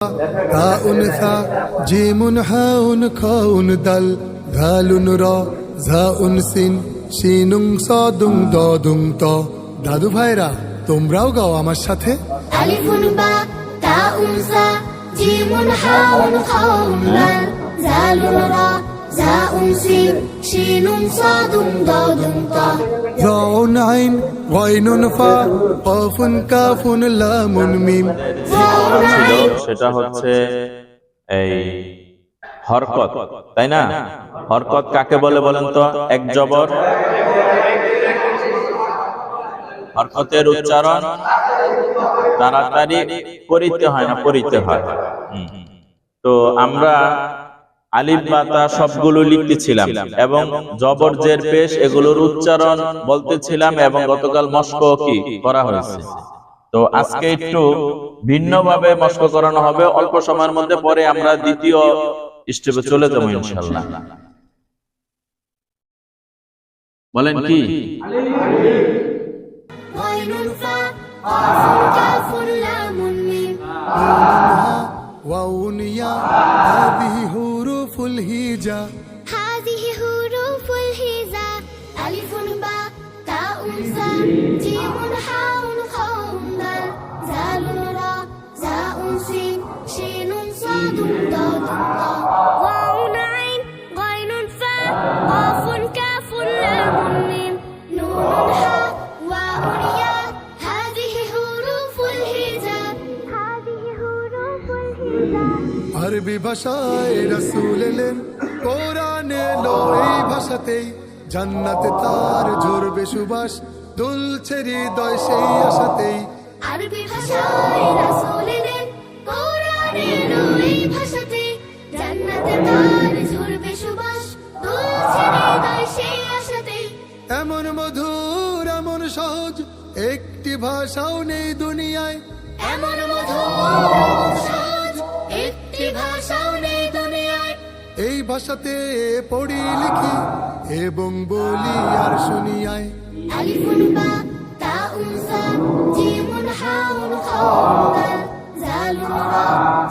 তাউন সা জিমুন হাউন খাউন দাল ধালুন র ঝাউন সিন শিনুং সাদুং দাদুং ত। দাদু ভাইরা তোমরাও গাও আমার সাথে। আলিফুন বা তাউন সা জিমুন হাউন খাউন দাল ঝালুন র ঝাউন সিন শিনুন সাদুং দাদুং ত। রাউন আইন গাইনুন ফা কাফুন কাফুন লামুন মিম। ছিল সেটা হচ্ছে এই হরকত, তাই না? হরকত কাকে বলে বলেন তো? এক জবর। হরকতের উচ্চারণ তাড়াতাড়ি করিতে হয় না, পড়িতে হয়। তো আমরা আলিফ বা তা সবগুলো লিখতেছিলাম এবং জবর জের পেশ এগুলোর উচ্চারণ বলতেছিলাম এবং গতকাল মস্ক কি করা হয়েছে। তো আজকে একটু ভিন্নভাবে মস্ক করানো হবে অল্প সময়ের মধ্যে, পরে আমরা দ্বিতীয় স্টেপে চলে যাবো ইনশাআল্লাহ। বলেন কি? গাইনুন ফা কাফুন কাফুন লামুন মিম। ওয়াউন ইয়া হাযিহি হুরুফুল হিজা। হাযিহি হুরুফুল হিজা। আলিফুন বা তাউন সা জিমুন হাউন খাউন দাল ঝালুন র ঝাউন সিন শিনুন সাদুন দাদুন ত। ওয়াউন আইন গাইনুন ফা কাফুন কাফুন লামুন মিম। নুনুন হা ওয়াউন ইয়া হাযিহি হুরুফুল হিজা। হাযিহি হুরুফুল হিজা। আরবি ভাষায় রাসূল এলেন, কোরআন এলো এই ভাষাতেই। জান্নাতে তার ঝরবে সুবাস, দুলছে হৃদয় সেই আশাতেই। আরবি ভাষায় রাসূল এলেন, কোরআন এলো এই ভাষাতে। জান্নাতে তার ঝরবে সুবাস, দুলছে হৃদয় সেই আশাতে। এমন মধুর এমন সহজ একটি ভাষাও নেই দুনিয়ায়। এমন মধুর সহজ একটি ভাষাও নেই দুনিয়ায়। এই ভাষাতে পড়ি লিখি এবং বলি আর শুনিয়ায়। আলিফুন বা তাউন সা জিমুন হাউন খাউন দাল ঝালুন র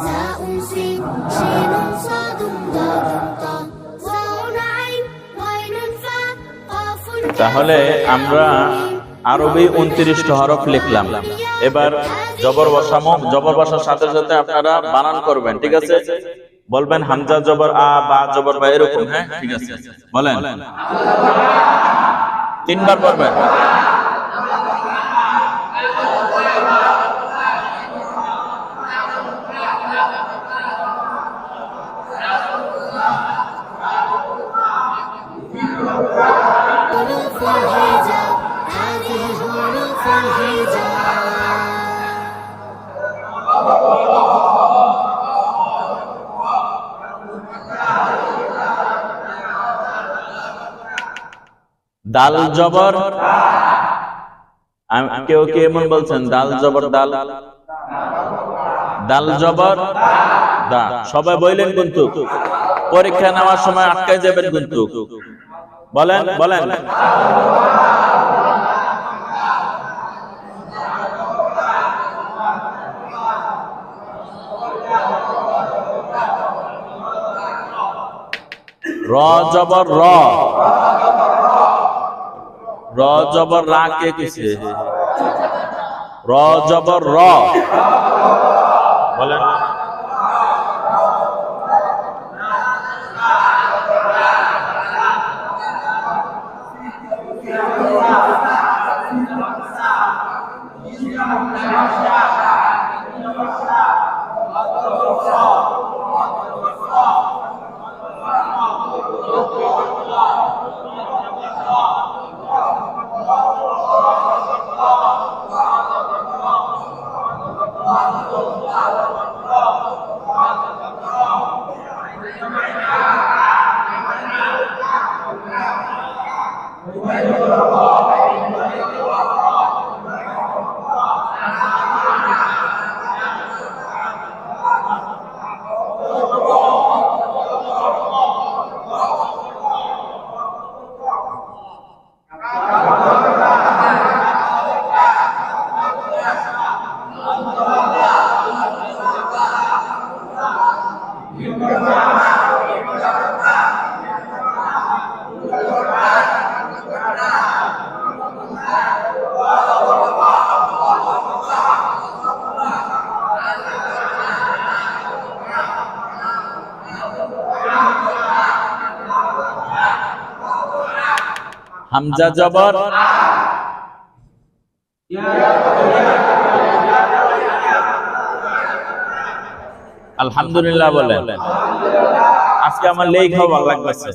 ঝাউন সিন শিনুন সাদুন দাদুন ত। ওয়াউন আইন গাইনুন ফা কাফুন। তাহলে আমরা আরবি 29টা হরফ লিখলাম। এবার জবর বসামো, জবর বসার সাথে সাথে আপনারা বানান করবেন, ঠিক আছে? বলবেন হামজা জবর আ, বা জবর বা, এরকম। হ্যাঁ, ঠিক আছে, বলেন। 3 বার পড়বেন। হুরুফুল হিজা। হাযিহি হুরুফুল হিজা। দাল জবর, কেউ কে এমন বলছেন দাল জবর দাল, দাল জবর দা। সবাই বললেন কিন্তু পরীক্ষা নেওয়ার সময় আটকায় যাবেন কিন্তু। বলেন বলেন। র জবর র, র জবর রা কে কিছে? র জবর র, বলেন। হামজা জবর আলহামদুলিল্লাহ বলেন। আজকে আমার লেখাও ভালো লাগতেছে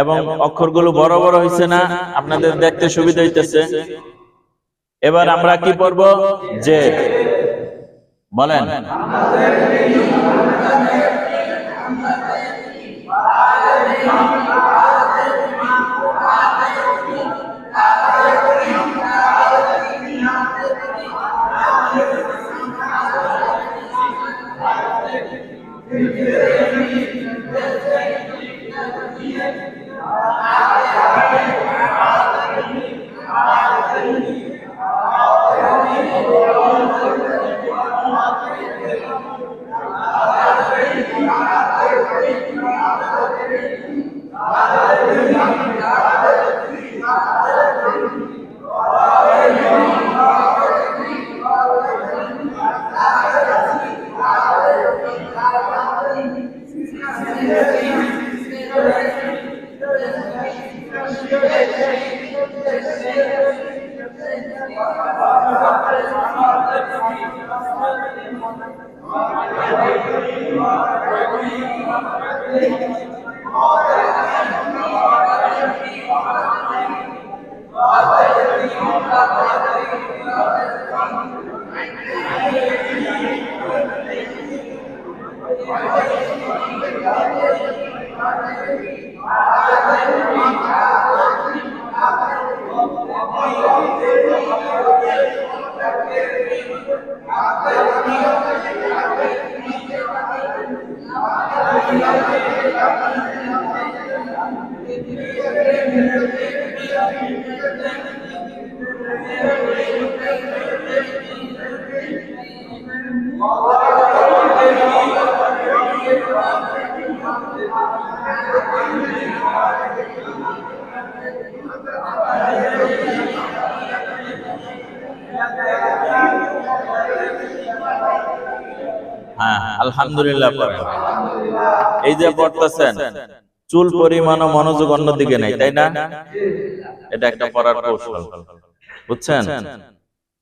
এবং অক্ষরগুলো বড় বড় হয়েছে না, আপনাদের দেখতে সুবিধা হইতেছে। এবার আমরা কি পড়ব? যে বলেন আলহামদুলিল্লাহ পড়েন। এই যে পড়তেছেন, চুল পরিমাণ ও মনোযোগ অন্যদিকে নেই, তাই না? এটা একটা পড়ার কৌশল, বুঝছেন?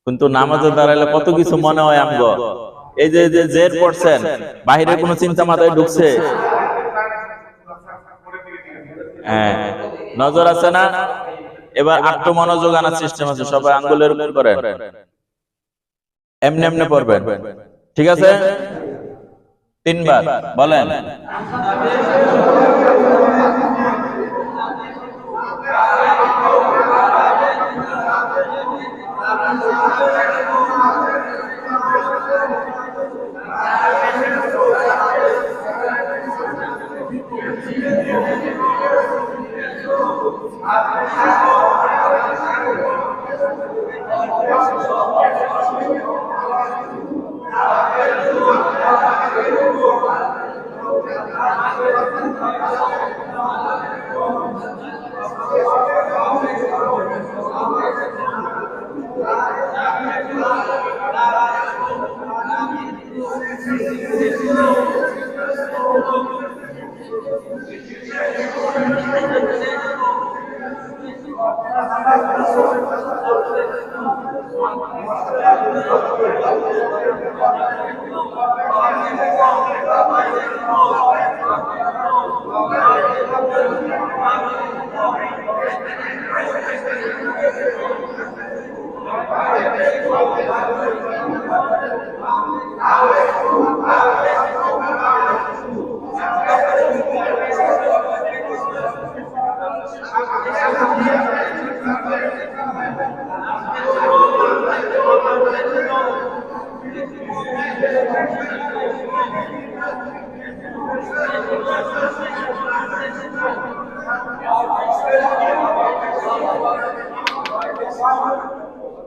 কিন্তু নামাজে দাঁড়াইলে কত কিছু মনে হয় আমগো। এই যে জের পড়ছেন, বাহিরে কোনো চিন্তা মাথায় ঢুকছে? হ্যাঁ, নজর আছে না? এবার আত্ম মনোযোগ আনার সিস্টেম আছে, সবাই আঙ্গুলের উপর করেন, এমনি এমনি পড়বেন, ঠিক আছে? 3 বার বলেন।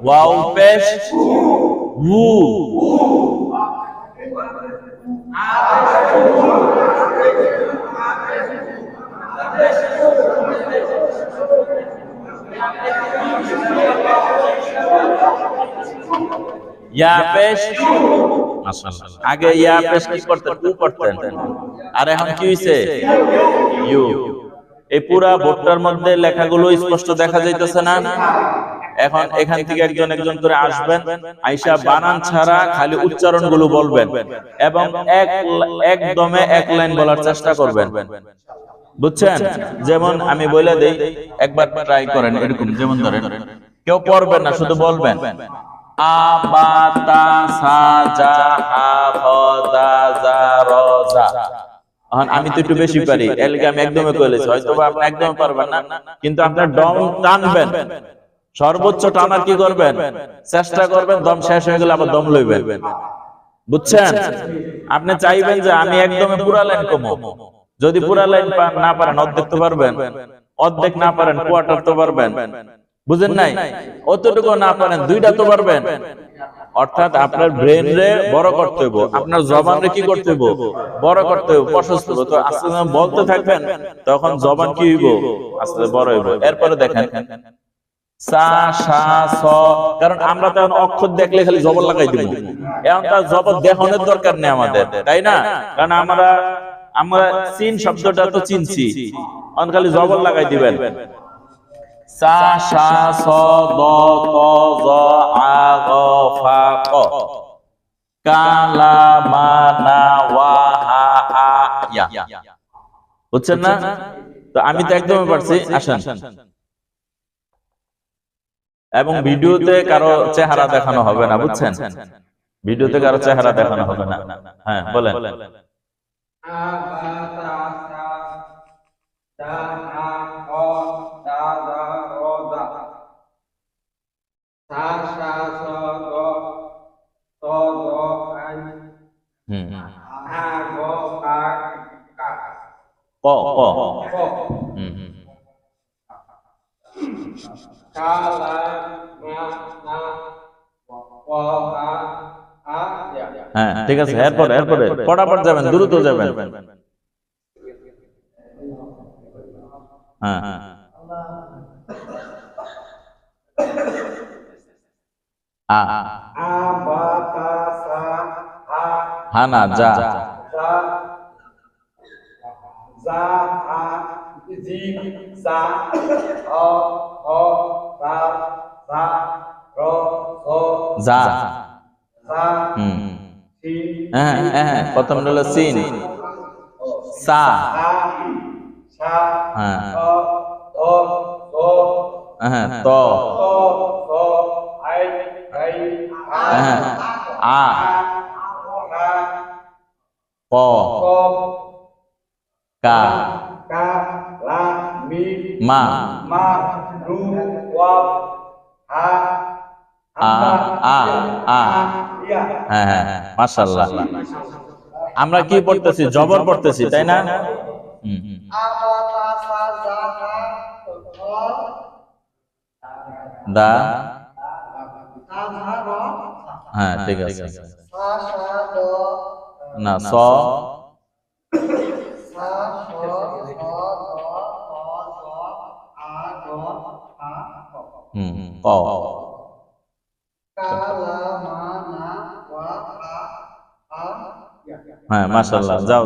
ওয়াও পেশ উ ইয়া পেশ মাশাআল্লাহ। আগে ইয়া পেশ কি করতেন? উ করতেন, আর এখন কি হইছে? ইউ। এই পুরা বোর্ডটার মধ্যে লেখাগুলো স্পষ্ট দেখা যাইতেছে না? এখন এখান থেকে একজন একজন করে আসবেন, আইসা বানান ছাড়া খালি উচ্চারণগুলো বলবেন এবং একদমে এক লাইন বলার চেষ্টা করবেন, বুঝছেন? যেমন আমি বলে দেই, একবার ট্রাই করেন এরকম, যেমন ধরেন কেউ পড়বেন না, শুধু বলবেন আ বা তা সা জা হা খ দা জা র জা। এখন আমি তো একটু বেশি পারি, এলাকা আমি একদমই কইলেছি, হয়তো বা আপনি একদমই পারবেন না, কিন্তু আপনার দম টানবেন, সর্বোচ্চ টানার কি করবেন, চেষ্টা করবেন, দম শেষ হয়ে গেলে আবার দম লইবেন, বুঝছেন? আপনি চাইবেন যে আমি একদমই পুরা লাইন কমো, যদি পুরা লাইন না পারেন অর্ধেক তো পারবেন, অর্ধেক না পারেন কোয়ার্টার তো পারবেন, বুঝেন নাই? অতটুকু না পারেন দুইটা তো পারবেন। অর্থাৎ আপনার ব্রেন রে বড় করতে হইব, আপনার জবান রে কি করতে হইব, বড় করতে হইব, প্রশস্ত হইব। তো আস্তে আস্তে বলতে থাকবেন, তখন জবান কি হইব, আস্তে আস্তে বড় হইব। এরপরে দেখেন সা সা স, কারণ আমরা তো এখন অক্ষর দেখলে খালি জবর লাগাই দিব, এখন তার জবর দেখানোর দরকার নেই আমাদের, তাই না? কারণ আমরা চিন শব্দটা তো চিনছি, এখন খালি জবর লাগাই দিবেন। সা সা স দ ত জ আ গ ফা ক, কালা মা না ওয়া হা আ ইয়া, বুঝছেন না? তো আমি তো একদমই পারছি। আসেন, এবং ভিডিওতে কারো চেহারা দেখানো হবে না, বুঝছেন? ভিডিওতে কারো চেহারা দেখানো হবে না। হ্যাঁ বলেন। ক ক হ্যাঁ ঠিক আছে। এরপরে ফটাফট যাবেন, দ্রুত যাবেন। হ্যাঁ হ্যাঁ না যা যা, প্রথম হলো সিন, সা, ত, আ, ক, কা, মা, মাশাআল্লাহ। আমরা কি পড়তেছি? জবর পড়তেছি, তাই না? দা, হ্যাঁ ঠিক আছে। না স, ক, হ্যাঁ মাশাআল্লাহ। যাও,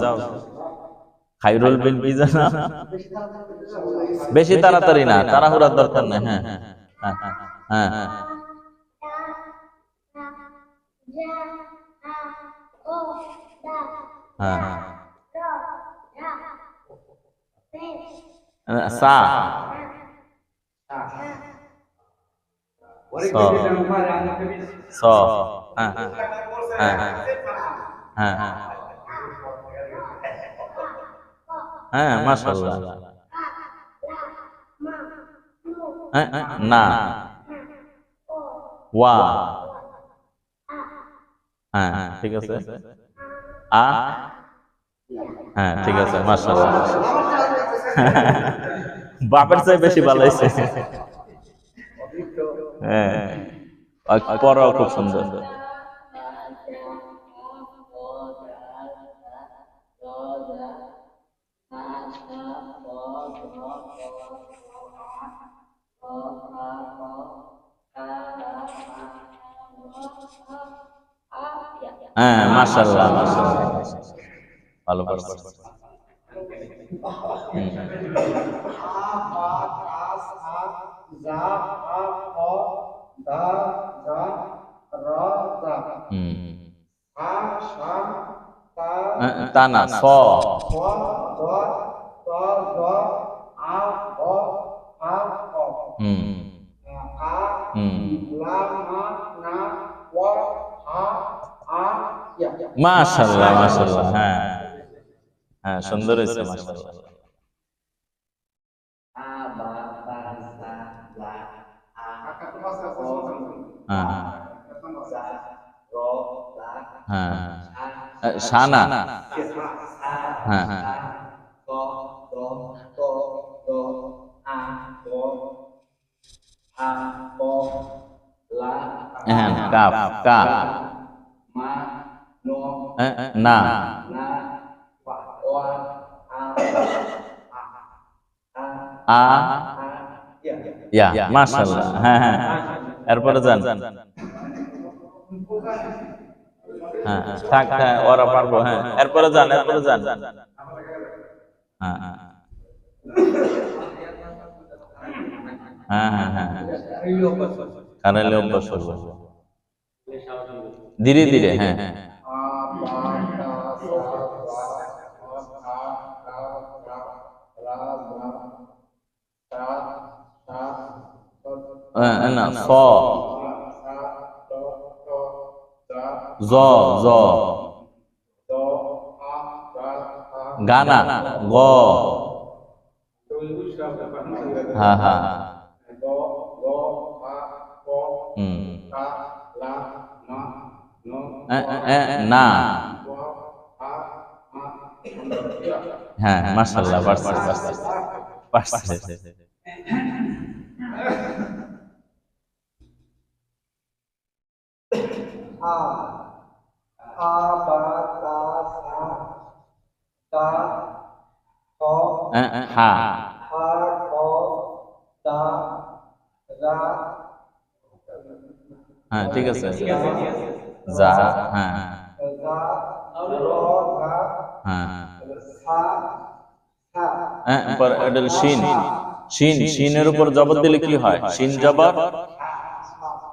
খাইরুল বিন কি জানা, বেশি তাড়াতাড়ি না, তাড়াহুড়ার দরকার নেই। হ্যাঁ হ্যাঁ হ্যাঁ সা, স, হ্যাঁ মাশাআল্লাহ। না, ওয়া, হ্যাঁ ঠিক আছে। আ, হ্যাঁ ঠিক আছে মাশাআল্লাহ। বাপের চেয়ে বেশি ভালো হয়েছে। হ্যাঁ, পড়াও খুব সুন্দর। হ্যাঁ মাশাআল্লাহ, মাশাআল্লাহ, ভালো করছেন। তা না, স। মাশাআল্লাহ, মাশাআল্লাহ। হ্যাঁ হ্যাঁ, সুন্দর হয়েছে, মাশাআল্লাহ। হ্যাঁ হ্যাঁ, শানা। হ্যাঁ হ্যাঁ, কাফ, কা। না। আ, ইয়া, মাশাআল্লাহ। হ্যাঁ হ্যাঁ, এরপরে যান। হ্যাঁ থাক, হ্যাঁ ওরা পারবো। হ্যাঁ, এরপরে যান, এরপরে যান। হ্যাঁ হ্যাঁ হ্যাঁ হ্যাঁ হ্যাঁ, কারাইলে অভ্যাস করবো ধীরে ধীরে। হ্যাঁ না, স, জ, জ, গানা, গ। হ্যাঁ হ্যাঁ, না। হ্যাঁ, মাশাআল্লাহ, পারছে পারছে পারছে। হ্যাঁ হ্যাঁ, ঠিক আছে। যা, হ্যাঁ হ্যাঁ, এটা শিন। শিন, শিনের উপর জবর দিলে কি হয়? শিন জবর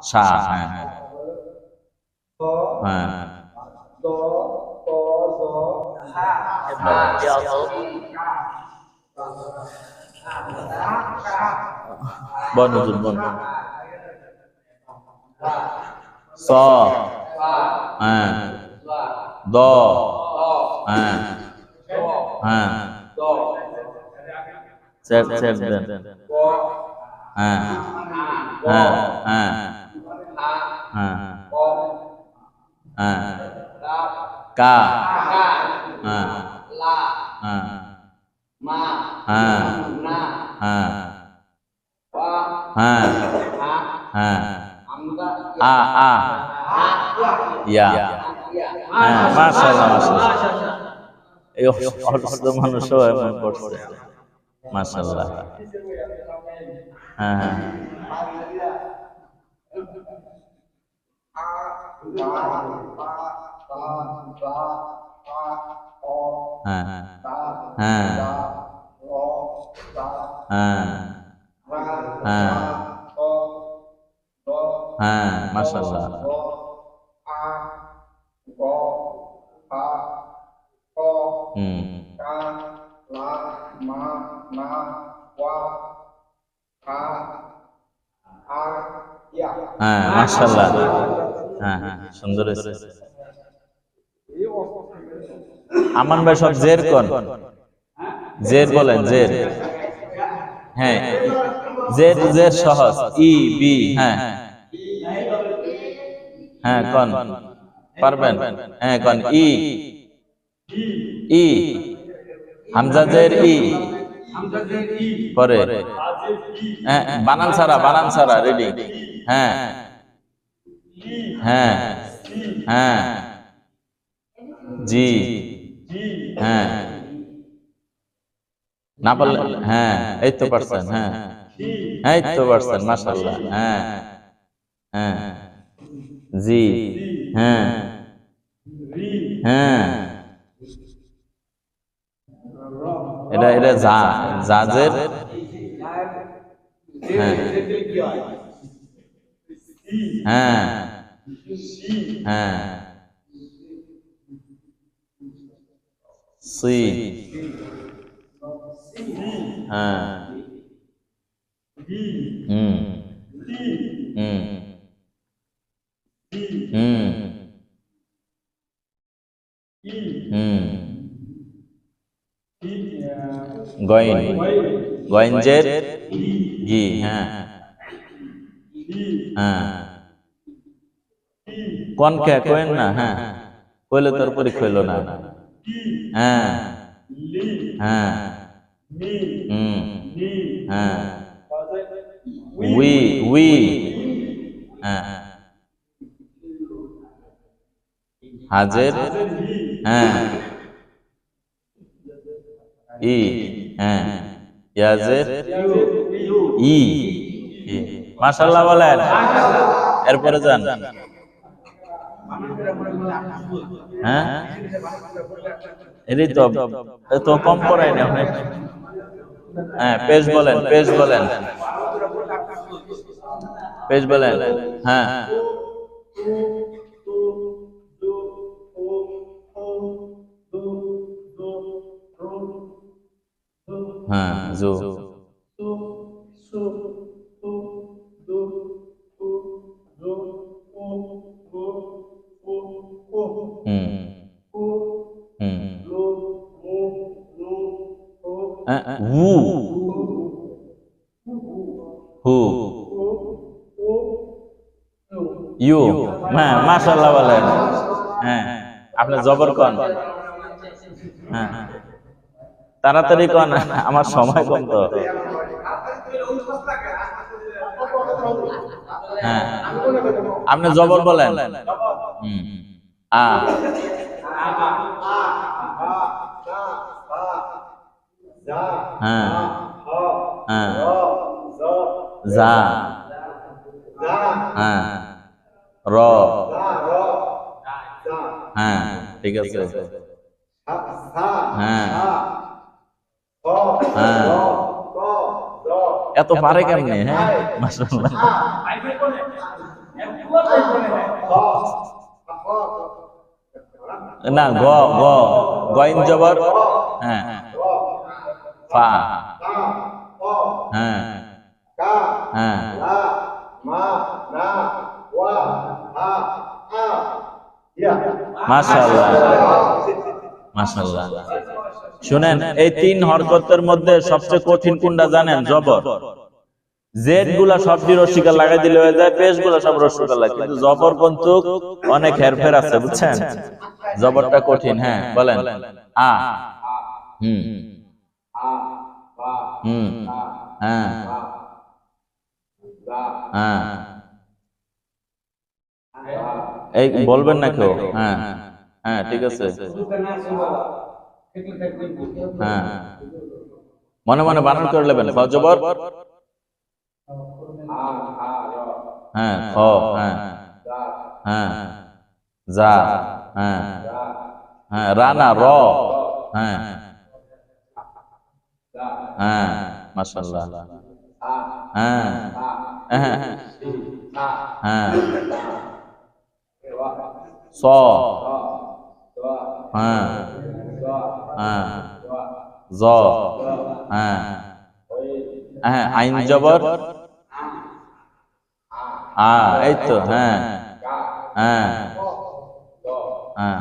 সা। হ্যাঁ হ্যাঁ বন, স, হ্যাঁ, দ, হ্যাঁ হ্যাঁ, চেপ চেপ দেন। হ্যাঁ হ্যাঁ হ্যাঁ হ্যাঁ হ্যাঁ, কা, হ্যাঁ হ্যাঁ হ্যাঁ হ্যাঁ হ্যাঁ হ্যাঁ, আ, আ, ইয়া। হ্যাঁ, মাশাআল্লাহ, মাশাআল্লাহ। এই অসুস্থ মানুষও এমন করছে, মাশাআল্লাহ। হ্যাঁ হ্যাঁ হ্যাঁ হ্যাঁ হ্যাঁ হ্যাঁ হ্যাঁ, মাশাআল্লাহ। হ্যাঁ, মাশাআল্লাহ। হ্যাঁ হ্যাঁ, সুন্দর হয়েছে। আমান ভাই সব জের কোন, জের বলেন, জের। হ্যাঁ, জের, জের সহজ, ই, বি। হ্যাঁ হ্যাঁ, কোন পারবেন? হ্যাঁ, কোন ই, ই, হামজা জের ই পরে। হ্যাঁ, বানান ছাড়া, বানান ছাড়া, রেডি। হ্যাঁ হ্যাঁ হ্যাঁ, জি, হ্যাঁ না পারলে, হ্যাঁ এই তো পারছেন। হ্যাঁ এই তো পারছেন, মাশাআল্লাহ। হ্যাঁ হ্যাঁ, জি, হ্যাঁ হ্যাঁ এটা এটা যা জাজের হ্যাঁ হ্যাঁ হ্যাঁ সি হ্যাঁ হুম হুম হুম হুম গইন গইনজের গি হ্যাঁ হ্যাঁ কোন কে কইন না হ্যাঁ কইলে তোর পরীক্ষা হইল না হ্যাঁ হ্যাঁ হুম হ্যাঁ উই হ্যাঁ হাজের হ্যাঁ ই হ্যাঁ ইয়াজের ই মাশাআল্লাহ বলেন এরপরে যান হ্যাঁ এই তো কম করাই না হ্যাঁ পেশ বলেন পেশ বলেন পেশ বলেন হ্যাঁ হ্যাঁ জো হুম হুম হু হু ইউ হ্যাঁ মাশাআল্লাহ বলেন হ্যাঁ আপনি জবর কোন হ্যাঁ তাড়াতাড়ি কোন আমার সময় কম তো হ্যাঁ আপনি জবর বলেন আ হ্যাঁ হ্যাঁ যা হ্যাঁ র হ্যাঁ ঠিক আছে হ্যাঁ হ্যাঁ এত পারে কেমনে হ্যাঁ মাশাআল্লাহ না গ গ গইন জবর হ্যাঁ ফা হ্যাঁ হ্যাঁ মাশাআল্লাহ মাশাআল্লাহ শুনেন এই তিন হরকতের মধ্যে সবচেয়ে কঠিন কোনটা জানেন জবর জেড গুলা সব রস্যিকা লাগাই দিলে হয়ে যায় পেশ গুলা সব রস্যিকা লাগে কিন্তু জবর কিন্তু অনেক হেরফের আছে বুঝছেন জবরটা কঠিন হ্যাঁ বলেন আ হুম হুম হ্যাঁ হ্যাঁ এই বলবেন না কেউ হ্যাঁ হ্যাঁ ঠিক আছে হ্যাঁ মনে মনে বানান করে নেবেন খ জবর হ্যাঁ খ হ্যাঁ হ্যাঁ যা হ্যাঁ হ্যাঁ রানা র হ্যাঁ হ্যাঁ মাশাআল্লাহ হ্যাঁ হ্যাঁ হ্যাঁ স হ্যাঁ হ্যাঁ জ হ্যাঁ হ্যাঁ আইন জবর এই তো হ্যাঁ হ্যাঁ হ্যাঁ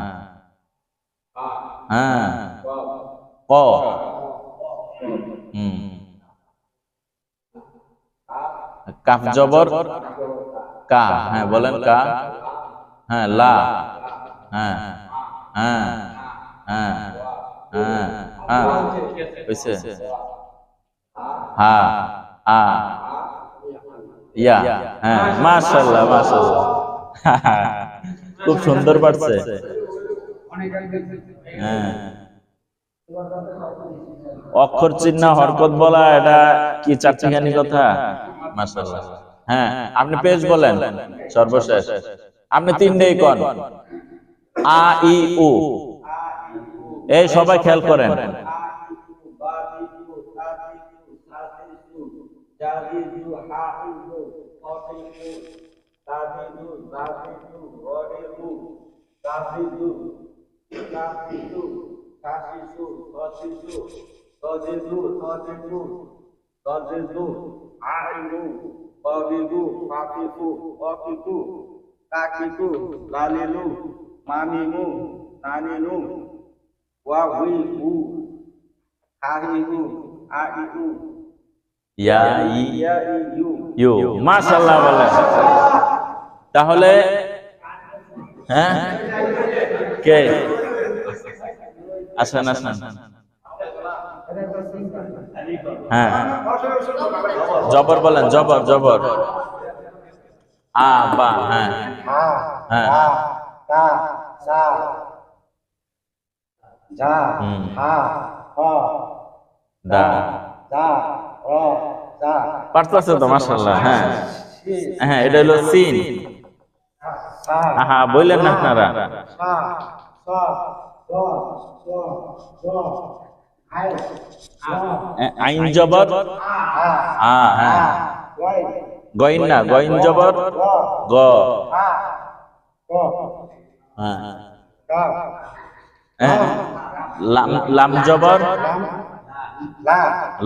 হ্যাঁ ক কাফ জবর কা হ্যাঁ বলেন কা হ্যাঁ লা হ্যাঁ হ্যাঁ হ্যাঁ হ্যাঁ হ্যাঁ হইছে হ্যাঁ আ ইয়া হ্যাঁ মাশাআল্লাহ মাশাআল্লাহ খুব সুন্দর পারছে হ্যাঁ অক্ষর চিহ্ন হরকত বলা এটা কি চারটিখানি কথা মাশাআল্লাহ হ্যাঁ আপনি পেজ বলেন সর্বশেষ আপনি তিনটেই কোন আ ই উ এই সবাই খেয়াল করেন জাহিদু হাফিজু কাতিবু তাজিদু জাহিদু গরিবু তাজিদু কাতিবু কাশিসু কাশিসু তাজিদু তাজিদু তাজিদু আইনু কাবিবু কাতিবু কাতিবু কাকিবু লালিলু মামিমু নানিনু ওয়া হুইবু হাহিবু আইবু ইয়া ইউ মাশাআল্লাহ বলেন। তাহলে হ্যাঁ কে আসেন আসেন। হ্যাঁ জবর বলেন, জবর জবর আ বা হ্যাঁ হ্যাঁ তা সা যা হা হ দা দা র দা পারতেছে তো মাশাআল্লাহ। হ্যাঁ হ্যাঁ এটা হলো সিন। সা আহা বললেন না আপনারা। সা সা দ দ দ আই আইন জবর আ হ্যাঁ ওয়াই গইন না, গইন জবর গ হা ক হ্যাঁ কা হ্যাঁ লাম লাম জবর লা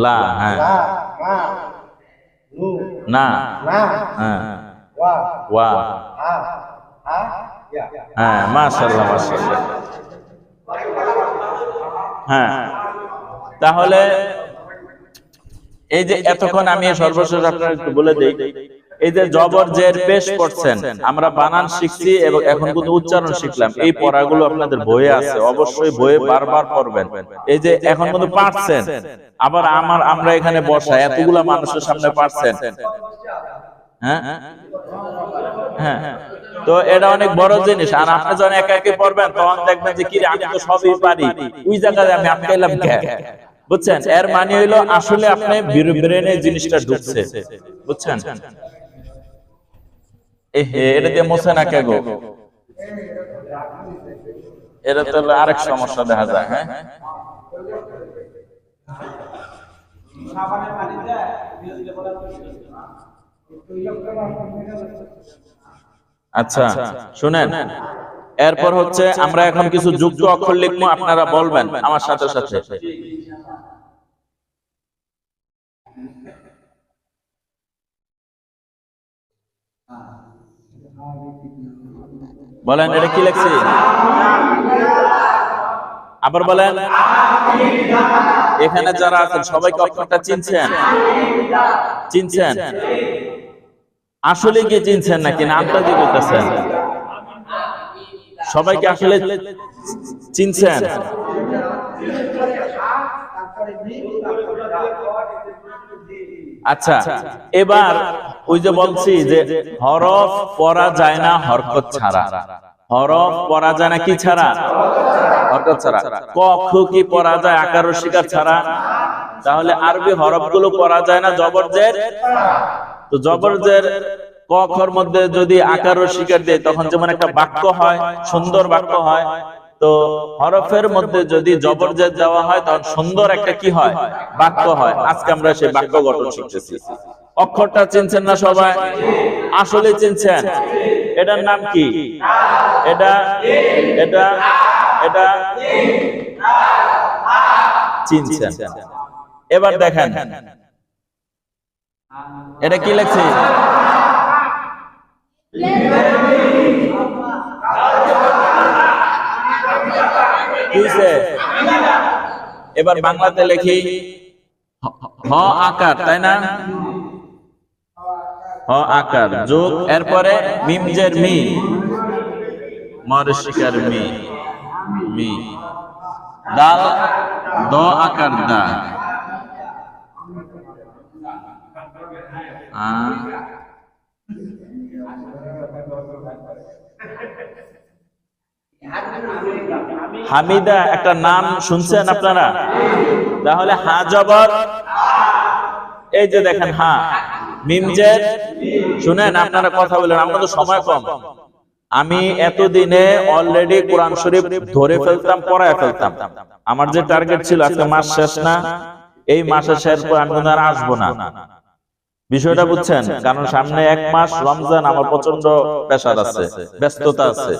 লা হ্যাঁ লা মা নু না না হ্যাঁ ওয়া ওয়া হা হা ইয়া হ্যাঁ মাশাআল্লাহ মাশাআল্লাহ। হ্যাঁ তাহলে এই যে এতক্ষণ আমি সর্বশেষ আপনার একটু বলে দেই, এই যে জবর জের পেশ করছেন, আমরা বানান শিখছি এবং এখন কিন্তু উচ্চারণ শিখলাম। এই পড়াগুলো আপনাদের বইয়ে আছে, অবশ্যই বইয়ে বারবার পড়বেন। এই যে এখন কিন্তু পারছেন, আবার আমরা এখানে বসা এতগুলা মানুষের সামনে পারছেন। হ্যাঁ হ্যাঁ তো এটা অনেক বড় জিনিস। আর আপনি যখন একা একা পড়বেন তখন দেখবেন যে কি আমি তো সবই পারি, ওই জায়গায় আমি আটকাইলাম কেন, বুঝছেন? এর মানে হইলো আসলে আপনি ব্রেনে জিনিসটা ঢুকছে, বুঝছেন? এটা দিয়ে মোছে না কে গো, এটা তো আরেক সমস্যা দেখা যায়। হ্যাঁ আচ্ছা শুনেন, এরপর হচ্ছে আমরা এখন কিছু যুক্ত অক্ষর লিখবো, আপনারা বলবেন আমার সাথে সাথে। বলেন এটা কি লিখছি, আবার বলেন। এখানে যারা আছেন সবাইকে অক্ষরটা চিনছেন? চিনছেন? আসলে কি চিনছেন নাকি নামটা কি বলতেছেন? সবাইকে আসলে চিনছেন? আচ্ছা এবার ওই যে বলছি যে হরফ পড়া যায় না হরকত ছাড়া, হরফ পড়া যায় না কি ছাড়া? হরকত ছাড়া। ক খ কি পড়া যায় আকার ও শিকার ছাড়া? তাহলে আরবি হরফগুলো পড়া যায় না জবর জের। তো জবর জের ক খর মধ্যে যদি আকার ও শিকার দেয় তখন যেমন একটা বাক্য হয়, সুন্দর বাক্য হয়। তো হরফের মধ্যে যদি জবর জের দেওয়া হয় তখন সুন্দর একটা কি হয়? বাক্য হয়। আজকে আমরা সেই বাক্য গঠন শিখতেছি। অক্ষরটা চিনছেন না সবাই? আসলে চিনছেন? এটার নাম কি? এটা এটা এটা চিনছেন? এবার দেখেন এটা কি লেখছি? এবার বাংলাতে লিখি হ আকার, তাই না? হ আকার যোগ এরপরে মিম জের মি, মরশিকার মি, মি দাল দ আকার দা, হামিদা একটা নাম শুনছেন আপনারা? তাহলে হা জবর, এই যে দেখেন হা, মিম জের। শুনেন আপনারা কথা বলেন, আমাদের সময় কম। আমি এতদিনে অলরেডি কোরআন শরীফ ধরে ফেলতাম, পড়ায় ফেলতাম। আমার যে টার্গেট ছিল আজকে মাস শেষ না, এই মাসের শেষ পর আমি আর আসবো না। বিষয়টা বুঝছেন? কারণ সামনে 1 মাস রমজান, আমার প্রচন্ড প্রেসার আছে, ব্যস্ততা আছে,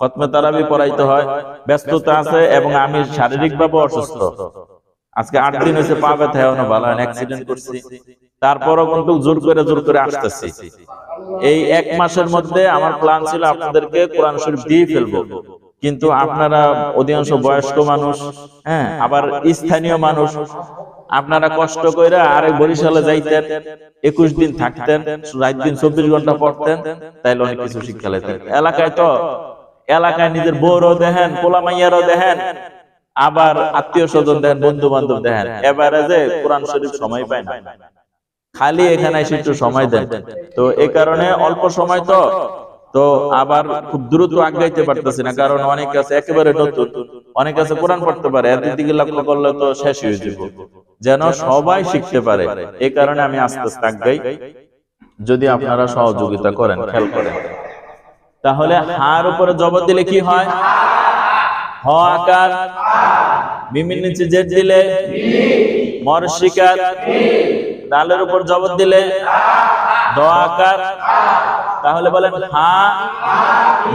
খতমে তারাবি পড়াইতে হয়, ব্যস্ততা আছে, এবং আমি শারীরিকভাবে অসুস্থ। আজকে 8 দিন হয়েছে, পা ব্যথা, এখনো ভালো হয় না, অ্যাক্সিডেন্ট করছি। তারপরও কিন্তু জোর করে আসতেছি। এই 1 মাসের মধ্যে আমার প্ল্যান ছিল আপনাদেরকে কোরআন শরীফ দিয়ে ফেলবো, কিন্তু আপনারা অধিকাংশ বয়স্ক মানুষ, হ্যাঁ, আবার স্থানীয় মানুষ, আপনারা কষ্ট কইরা আরেক বরিশালে যাইতেন, 21 দিন থাকতেন, রাত দিন 24 ঘন্টা পড়তেন, তাইলে অনেক কিছু শিক্ষা লাইতেন। এলাকায় নিজের বউরও দেখেন, পোলা মাইয়ারও দেখেন, আবার আত্মীয় স্বজন দেখেন, বন্ধু বান্ধব দেখেন, এবারে যে কোরআন শরীফ সময় পায় না, খালি এখানে এসে একটু সময় দেন। তো এই কারণে অল্প সময় তো আবার খুব দ্রুত আগাইতে পারতেছি না, কারণ অনেক আছে একেবারে নতুন, অনেক আছে কোরআন পড়তে পারে, এর দিকে লক্ষ্য করলে তো শেষ হয়ে যাবে। যেন সবাই শিখতে পারে, এই কারণে আমি আস্তে আস্তে আগাই। যদি আপনারা সহযোগিতা করেন, খেয়াল করেন, তাহলে হার উপরে জবর দিলে কি হয়? হ আকার, মিমির নিচে জের দিলে মরশিকার, দালের উপর জবর দিলে দ আকার। তাহলে বলেন হা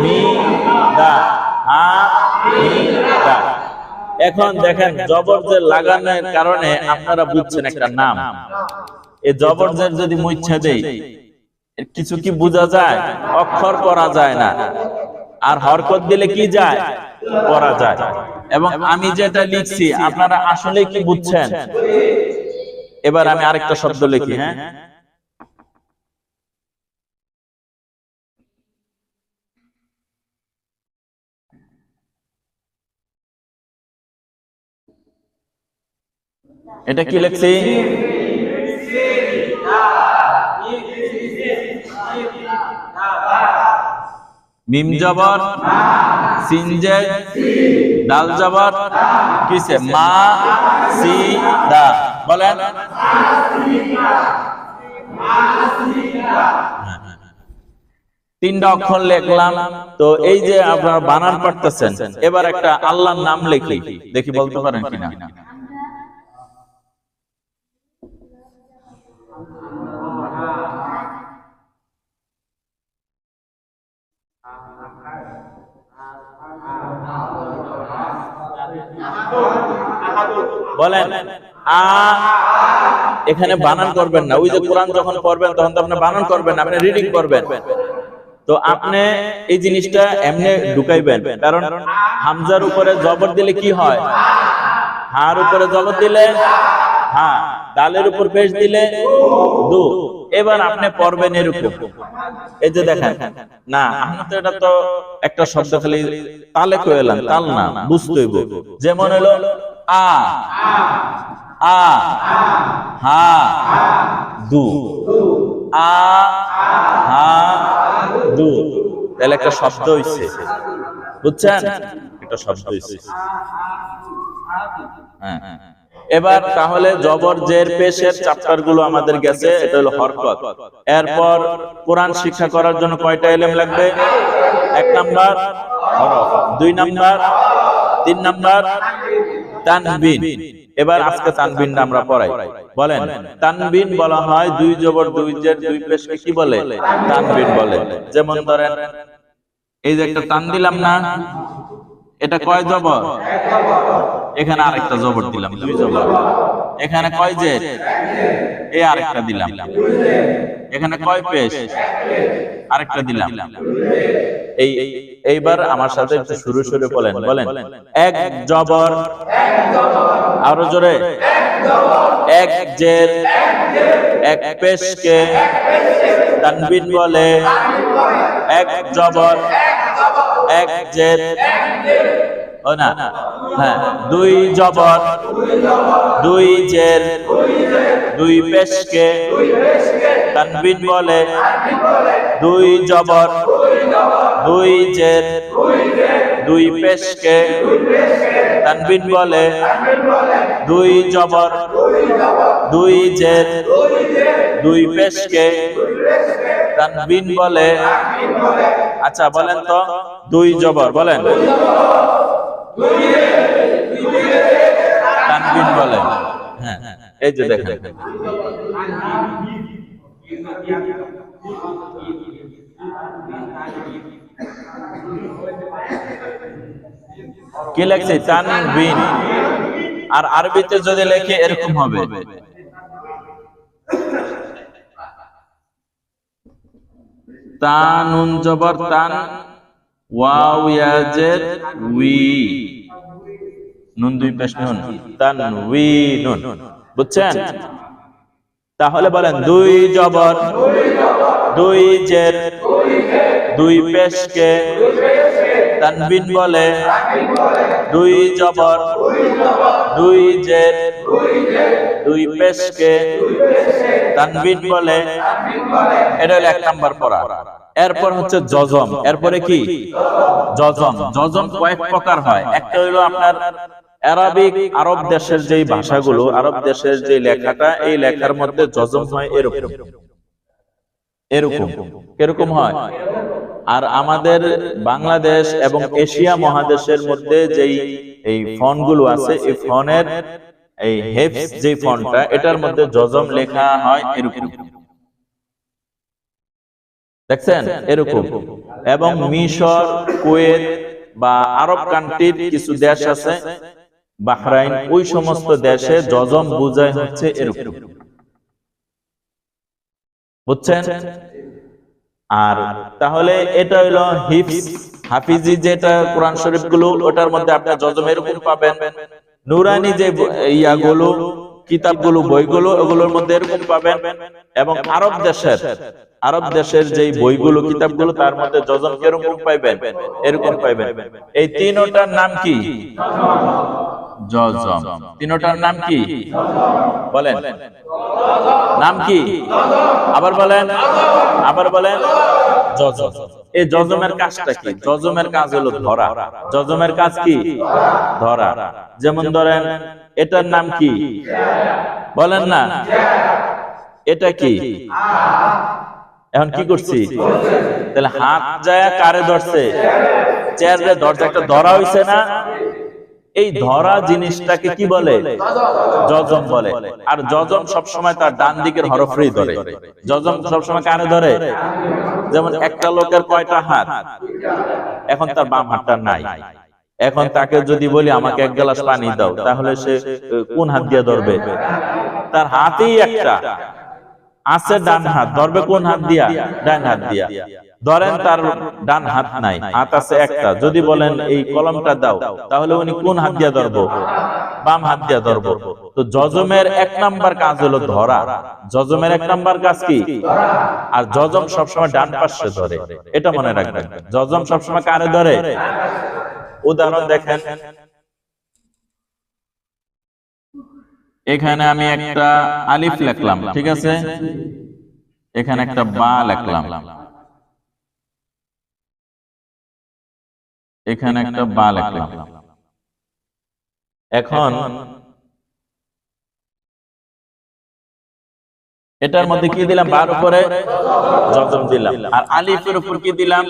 মিম দা, হা মিম দা। এখন দেখেন জবর যে লাগানোর কারণে আপনারা বুঝছেন একটা নাম। এই জবর জের যদি মুইচ্ছা দেই, কিছু কি বোঝা যায়? অক্ষর পড়া যায় না। আর হরকত দিলে কি যায়? পড়া যায়। এবং আমি যেটা লিখছি আপনারা আসলে কি বুঝছেন? এবার আমি আরেকটা শব্দ লিখি, হ্যাঁ, এটা কি লিখছি? মিম জবর, সিন জের, দাল জবর, কিসে? মা সি দা। বলেন তিনটা অক্ষর লিখলাম। তো এই যে আপনারা বানান পড়তেছেন, এবার একটা আল্লাহর নাম লিখি, দেখি বলতে পারেন কিনা। বলেন আ। এখানে বানান করবেন না, ওই যে কোরআন যখন পড়বেন তখন তো আপনি বানান করবেন, আপনি রিডিং করবেন। তো আপনি এই জিনিসটা এমনি ঢুকাইবেন, কারণ হামজার উপরে জবর দিলে কি হয়? হার উপরে জবর দিলে হা, দালের উপর পেশ দিলে দু। এবার আপনি পড়বেন এরকম, এই যে দেখেন না, আমরা তো এটা তো একটা শব্দ খালি তালে কইলাম, তাল না, বুঝতে হইব। যেমন হলো আ আ হা দু, আ হা দু, তাহলে একটা শব্দ হইছে, বুঝছেন? একটা শব্দ হইছে। হ্যাঁ, এবার তাহলে জবর জের পেশের চ্যাপ্টার গুলো আমাদের গেছে, এটা হলো হরকত। এরপর কোরআন শিক্ষা করার জন্য কয়টা এলেম লাগবে? 1 নাম্বার হরফ, 2 নাম্বার, 3 নাম্বার তানবিন। এবার আজকে তানবিনটা আমরা পড়াই। বলেন তানবিন বলা হয় 2 জবর 2 জের 2 পেশকে কি বলে? তানবিন বলে। যেমন ধরেন এই যে একটা টান দিলাম না, এটা কয় জবর? এখানে আরেকটা জবর দিলাম, 2 জবর। এখানে কয় জের? এই আরেকটা দিলাম। এখানে কয় পেশ? আরেকটা দিলাম। এইবার আমার সাথে একটু শুরু শুরু বলেন, বলেন 1 জবর, আরো জোরে, 1 জের, 1 পেশকে তানবিন বলে। 1 জবর, 1 জের, ও না, হ্যাঁ, 2 জবর, 2 জের, 2 পেশকে তানবিন বলে। 2 জবর, 2 জের, 2 পেশকে তানবিন বলে। 2 জবর, 2 জের, 2 পেশকে তানবিন বলে। আচ্ছা বলেন তো 2 জবর, বলেন তানবিন বলে। হ্যাঁ, এই যে দেখেন কি লেখছে? তানবিন। আর আরবিতে যদি লেখে এরকম হবে, তানুন জবর তান, ওয়াও ইয়া জের উই, নুন দুই পেশ নুন, তানউইনুন। বুঝছেন? তাহলে বলেন দুই জবর, দুই জের, দুই পেশকে তানবিন বলে, দুই জবর, দুই জের, দুই পেশকে তানবিন বলে। এটা হলো 1 নাম্বার পড়া। এরপর হচ্ছে জজম। এরপরে কি? জজম। জজম কয়েক প্রকার হয়। একটা হলো আপনার আরবিক, আরব দেশের যেই ভাষাগুলো, আরব দেশের যে লেখাটা, এই লেখার মধ্যে জজম হয় এরকম এরকম। কিরকম হয়? আর আমাদের বাংলাদেশ এবং এশিয়া মহাদেশের মধ্যে যেই এই ফন্টগুলো আছে, এই ফন্টের এই হেফস যে ফন্টটা, এটার মধ্যে জজম লেখা হয় এরকম, দেখছেন? এরকম। এবং মিশর, কুয়েত বা আরব কান্ট্রির কিছু দেশ আছে, বাহরাইন, ওই সমস্ত দেশে জজম বোঝায় হচ্ছে এরকম। বুঝছেন? আর তাহলে এটা হলো হিফজ, হাফিজি, যেটা কোরআন শরীফ গুলো, ওটার মধ্যে আপনি জজম এরকম পাবেন। নুরানি যে ইয়াগুলো, কিতাবগুলো, বইগুলো, ওগুলোর মধ্যে এরকম পাবেন। এবং আরব দেশের যে বইগুলো, কিতাবগুলো, তার মধ্যে জজম কিরকম পাইবেন? এরকম পাইবেন। এই তিনটার নাম কি? জজম। তিনটার নাম কি বলেন? নাম কি? আবার বলেন, আবার বলেন। জজম। এই জজমের কাজটা কি? জজমের কাজ হলো ধরা। জজমের কাজ কি? ধরা। যেমন ধরেন, এটার নাম কি বলেন না? এটা কি? এখন কি করছি? তাহলে হাত যায় কারে ধরছে? চেয়ারে ধরছে। একটা ধরা হইছে না? এই ধরা জিনিসটাকে কি বলে? জজম বলে। আর জজম সবসময় তার ডান দিকের হরফেই ধরে। জজম সবসময় কারে ধরে? যেমন একটা লোকের কয়টা হাত? এখন তার বাম হাতটা নাই। এখন তাকে যদি বলি আমাকে 1 গ্লাস পানি দাও, তাহলে সে কোন হাত দিয়ে ধরবে? তার হাতেই একটা আছে, ডান হাত, ধরবে কোন হাত দিয়া? ডান হাত দিয়া। ধরেন তার ডান হাত নাই, হাত আছে একটা। যদি বলেন এই কলমটা দাও, তাহলে উনি কোন হাত দিয়া ধরবো? বাম হাত দিয়া ধরবো। তো জজমের 1 নাম্বার কাজ হলো ধরা। জজমের 1 নাম্বার কাজ কি? আর জজম সবসময় ডান পাশে ধরে, এটা মনে রাখবেন। জজম সবসময় কারে ধরে? উদাহরণ দেখেন, এখানে আমি একটা আলিফ লিখলাম, ঠিক আছে? এখানে একটা বা লিখলাম, এখানে একটা বা লিখলাম। এখন এটার মধ্যে কি দিলাম? বার উপরে জজম দিলাম। আর আলিফের উপর কি দিলাম?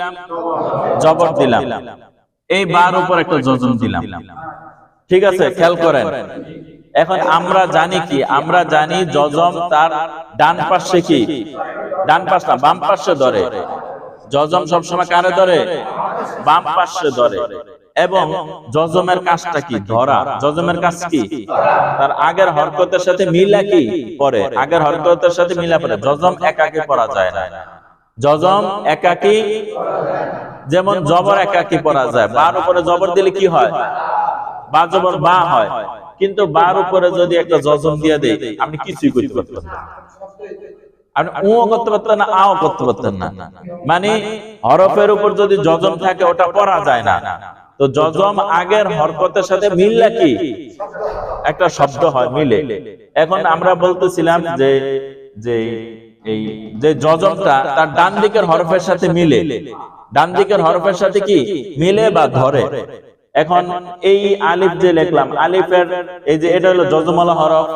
জবর দিলাম। এই বার উপর একটা জজম দিলাম, ঠিক আছে? খেয়াল করেন। এখন আমরা জানি কি? আমরা জানি জজম তার ডান পাশে কি? ডান পাশ না, বাম পাশে ধরে। জজম সবসময় কারে ধরে? বাম পাশে ধরে। এবং জজমের কাজটা কি? ধরা। জজমের কাজ কি? তার আগের হরকতের সাথে মিলা কি পড়ে? আগের হরকতের সাথে মিলা পড়ে। জজম একাকী পড়া যায় না। জজম একাকী, যেমন জবর একাকী পড়া যায়। বার উপরে জবর দিলে কি হয়? বা জবর বা হয়। কিন্তু বার উপরে যদি একটা জজম দিয়ে দেয়, আপনি কিছুই করতে পারতেন না। আপনি ও করতে পারতেন না, আও করতে পারতেন না। মানে হরফের উপর যদি জজম থাকে, ওটা পড়া যায় না। তো জজম আগের হরকতের সাথে মিললে কি একটা শব্দ হয়, মিলে। এখন আমরা বলতেছিলাম যে এই যে জজমটা তার ডান দিকের হরফের সাথে মিলে। ডান দিকের হরফের সাথে কি মিলে বা ধরে? এখন এই আলিফ যে লিখলাম, আলিফের এই যে এটা হলো জজমওয়ালা হরফ,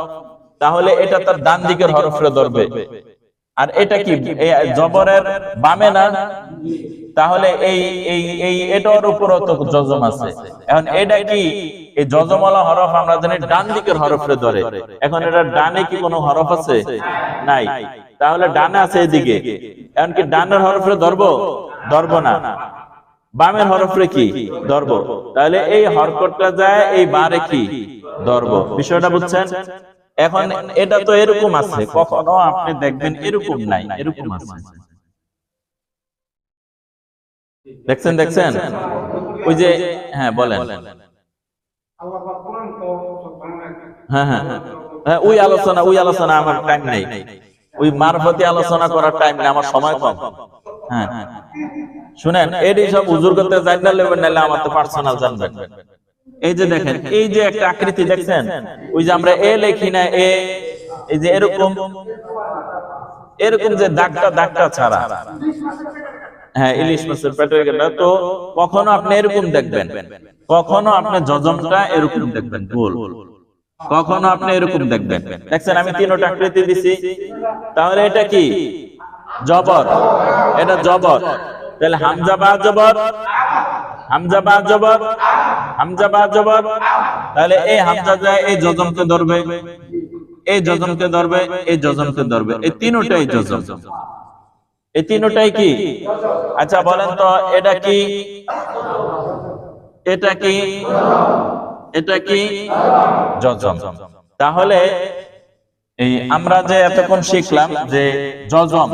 তাহলে এটা তার ডান দিকের হরফে ধরবে। আর এটা কি জবরের বামে না? তাহলে এই এই এই এটার উপরও তো জজম আছে। এখন এটা কি এই জজমওয়ালা হরফ আমরা জানি ডান দিকের হরফে ধরে, এখন এটা ডানে কি কোনো হরফ আছে? নাই। তাহলে ডানে আছে এদিকে, এখন কি ডানের হরফে ধরবো? ধরবো না। বামের হরফে কি ধরবো? তাহলে এই হরকতটা যায় এই বারে কি ধরবো। বিষয়টা বুঝছেন? এখন এটা তো এরকম আছে, কখনো আপনি দেখবেন এরকম নাই, এরকম আছে। দেখছেন দেখছেন ওই যে, হ্যাঁ বলেন। হ্যাঁ হ্যাঁ হ্যাঁ, ওই আলোচনা আমার টাইম নেই, ওই মারফতি আলোচনা করার টাইম নেই, আমার সময় কম। হ্যাঁ শুনেন, এই সব হুজুর করতে জানলে নেবেন, নাহলে আমার তো পার্সোনাল জানবেন। এই যে দেখেন, এই যে একটা আকৃতি দেখছেন, ওই যে আমরা এ লিখি না, এই যে এরকম এরকম যে দাগটা ছাড়া, হ্যাঁ ইলিশ মাছের পেটের গেটা, তো কখনো আপনি এরকম দেখবেন, কখনো আপনি জজমটা এরকম দেখবেন গোল, কখনো আপনি এরকম দেখবেন। দেখছেন আমি তিনটা আকৃতি দিছি, তাহলে এটা কি জবর? এটা জবর। তাহলে হামজা বা জবর, হামজা বা জবর, হামজা বা জবর, তাহলে এই হামজা যায় এই জজমকে ধরবে, এই জজমকে ধরবে, এই জজমকে ধরবে, এই তিনটাই জজম। এই তিনটাই কি? আচ্ছা বলেন তো, এটা কি? এটা কি? এটা কি জজম? তাহলে এই আমরা যে এতক্ষণ শিখলাম যে জজম,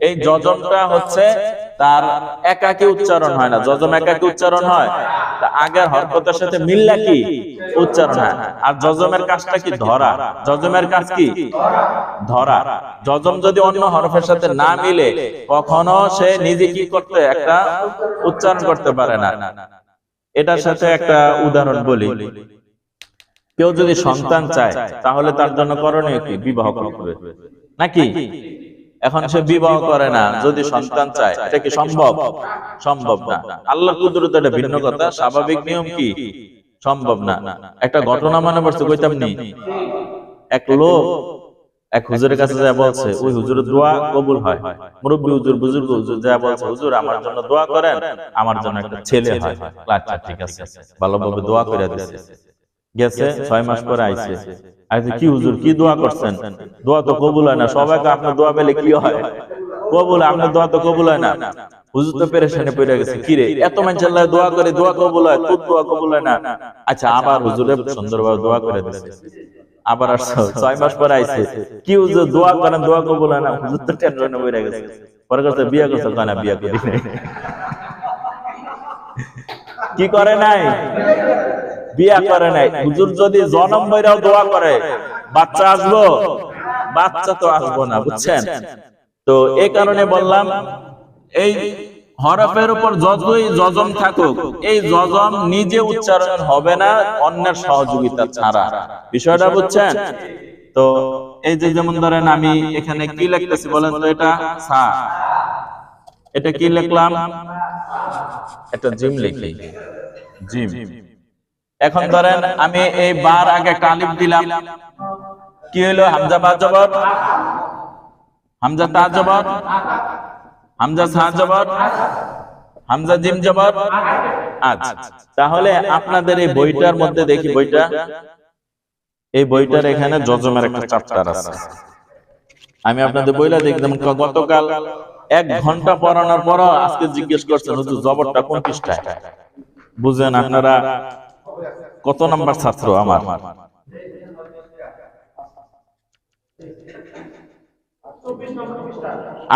এই জজমটা হচ্ছে তার একাকী উচ্চারণ হয় না। জজম একাকী উচ্চারণ হয়, তা আগের হরকতের সাথে মিললে কি উচ্চারণ হয়। আর জজমের কাজটা কি? ধরা। জজমের কাজ কি? ধরা। জজম যদি অন্য হরফের সাথে না মিলে, কখনো সে নিজে কি করতে একটা উচ্চারণ করতে পারে না। এটার সাথে একটা উদাহরণ বলি। কেউ যদি সন্তান চায়, তাহলে তার জন্য করণীয় কি? বিবাহ করবে নাকি? এখন সে বিবাহ করে না, যদি সন্তান চায়, এটা কি সম্ভব? সম্ভব না। আল্লাহর কুদরত এটা ভিন্ন কথা, স্বাভাবিক নিয়ম কি সম্ভব না। একটা ঘটনা মনে পড়ছে, কইতাম নি, এক লোক এক হুজুরের কাছে যা বলছে, ওই হুজুরের দোয়া কবুল হয়। মুরব্বী হুজুর, বুজুর্গ হুজুর যা বলছে, হুজুর আমার জন্য দোয়া করেন, আমার জন্য একটা ছেলে হয়। আচ্ছা ঠিক আছে, ভালোভাবে দোয়া করে দিছে। গেছে 6 মাস পরে আইছে, আইছে কি হুজুর কি দোয়া করছেন? দোয়া তো কবুল হয় না। সবাইকে আপনার দোয়া পেলে কি হয়? কবুল। আপনার দোয়া তো কবুল হয় না। হুজুর তো পেরেশানে পড়ে গেছে, কি রে এত মানুষের লাগে দোয়া করে, দোয়া কবুল হয়, তোর দোয়া কবুল হয় না। আচ্ছা আবার হুজুরে সুন্দরভাবে দোয়া করে দিছে। আবার আসছো 6 মাস পরে আইছে, কি হুজুর দোয়া করেন, দোয়া কবুল হয় না। হুজুর তো টেনশনে পড়ে গেছে। পরে কাছে বিয়ে করছে, না বিয়ে করি নাই। কি করে নাই? বিয়া করে নাই। হুজুর যদি জন্ম বইরাও দোয়া করে, বাচ্চা আসবো? বাচ্চা তো আসবো না, বুঝছেন? তো এই কারণে বললাম, এই হরফের উপর যতই জজম থাকুক, এই জজম নিজে উচ্চারণ হবে না অন্যের সহযোগিতা ছাড়া। বিষয়টা বুঝছেন? তো এই যে যেমন ধরেন আমি এখানে কি লিখতেছি বলেন তো, এটা সা, এটা কি লিখলাম? এটা জিম লিখি, জিম। এখন ধরেন আমি এই বার আগে একটা আলিফ দিলাম, কি হলো? হামজা বা জবর, হামজা তা জবর, হামজা সা জবর, হামজা জিম জবর। আচ্ছা, তাহলে আপনাদের এই বইটার মধ্যে দেখি, বইটা, এই বইটার এখানে জজমের একটা চ্যাপ্টার আছে। আমি আপনাদের বইটা দেখলাম, গতকাল 1 ঘন্টা পড়ানোর পর আজকে জিজ্ঞেস করছেন হুজুর জবরটা কোন পৃষ্ঠায়? বুঝেন আপনারা কত নাম্বার ছাত্র আমার?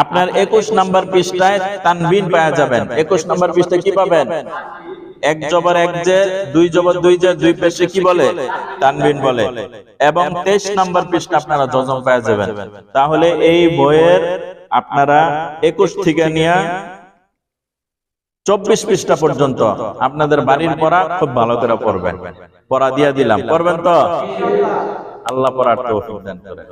আপনার 21 নাম্বার পৃষ্ঠায় তানবিন পাওয়া যাবেন। 21 নাম্বার পৃষ্ঠায় কি পাবেন? 1 জবর 1 জে, 2 জবর 2 জে, 2 পেশে কি বলে? তানবিন বলে। এবং 23 নাম্বার পৃষ্ঠা আপনারা জজম পাওয়া যাবেন। তাহলে এই বইয়ের আপনারা 21 থেকে নিয়ে 24 পৃষ্ঠা পর্যন্ত আপনাদের বাড়ির পড়া খুব ভালো করে পড়বেন। পড়া দিয়া দিলাম, পড়বেন তো? আল্লাহ পড়ার তৌফিক দান করেন।